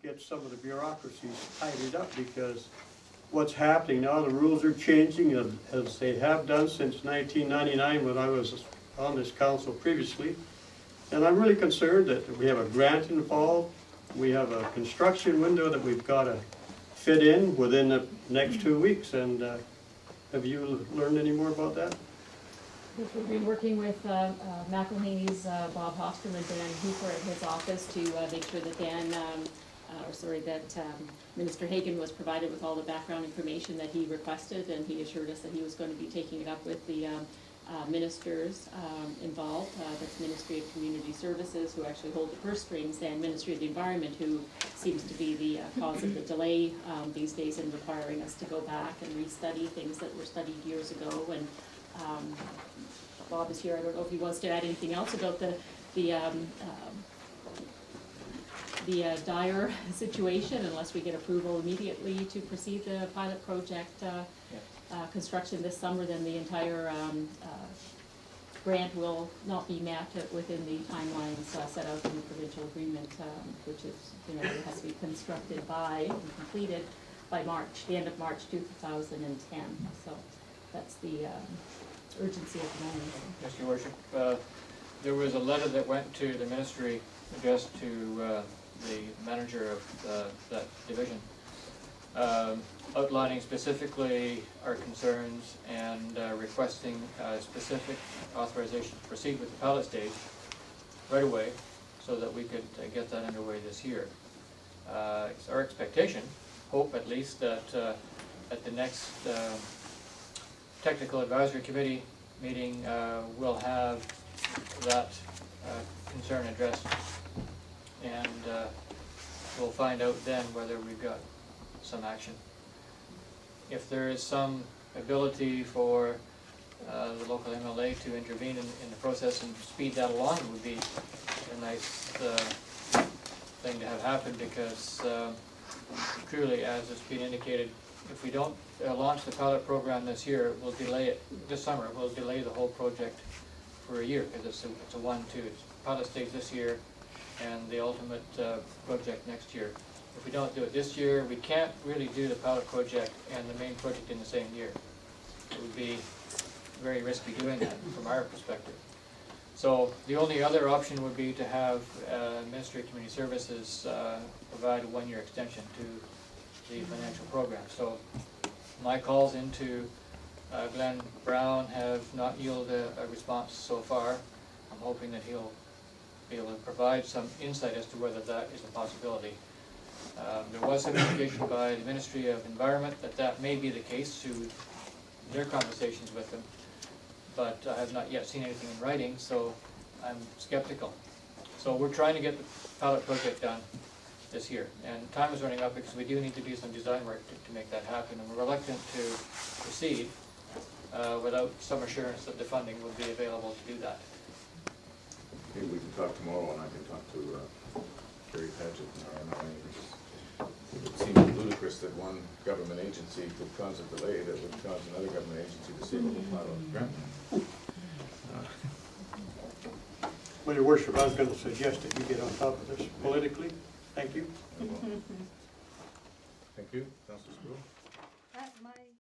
get some of the bureaucracies tidied up, because what's happening now, the rules are changing as they have done since 1999 when I was on this council previously. And I'm really concerned that we have a grant involved, we have a construction window that we've got to fit in within the next 2 weeks. And have you learned any more about that? We've been working with McElhaney's Bob Hofstra and Dan Hooper at his office to make sure that Minister Hagan was provided with all the background information that he requested, and he assured us that he was going to be taking it up with the ministers involved. That's Ministry of Community Services, who actually hold the purse strings, and Ministry of the Environment, who seems to be the cause of the delay these days in requiring us to go back and restudy things that were studied years ago. And Bob is here. I don't know if he wants to add anything else about the dire situation, unless we get approval immediately to proceed the pilot project construction this summer. Then the entire grant will not be met within the timelines set out in the provincial agreement, which is, it has to be constructed by and completed by the end of March 2010. So that's the urgency of the moment. Yes, Your Worship. There was a letter that went to the ministry addressed to the manager of that division, outlining specifically our concerns and requesting specific authorization to proceed with the pilot stage right away, so that we could get that underway this year. It's our expectation, hope at least, that at the next Technical Advisory Committee meeting we'll have that concern addressed, and we'll find out then whether we've got some action. If there is some ability for the local MLA to intervene in the process and speed that along, it would be a nice thing to have happen, because truly, as has been indicated, if we don't launch the pilot program this year, we'll delay it this summer. We'll delay the whole project for a year, because it's a 1-2. It's pilot stage this year and the ultimate project next year. If we don't do it this year, we can't really do the pilot project and the main project in the same year. It would be very risky doing that from our perspective. So the only other option would be to have Ministry of Community Services provide a 1-year extension to the financial program. So my calls into Glenn Brown have not yielded a response so far. I'm hoping that he'll be able to provide some insight as to whether that is a possibility. There was some indication by the Ministry of Environment that may be the case through their conversations with them, but I have not yet seen anything in writing, so I'm skeptical. So we're trying to get the pilot project done this year, and time is running up because we do need to do some design work to make that happen, and we're reluctant to proceed without some assurance that the funding will be available to do that. Maybe we can talk tomorrow, and I can talk to Gary Padgett and our MLA. It would seem ludicrous that one government agency could cause a delay that would cause another government agency to see a little pilot grant. Well, Your Worship, I was going to suggest that you get on top of this politically. Thank you. Thank you, Councilor School.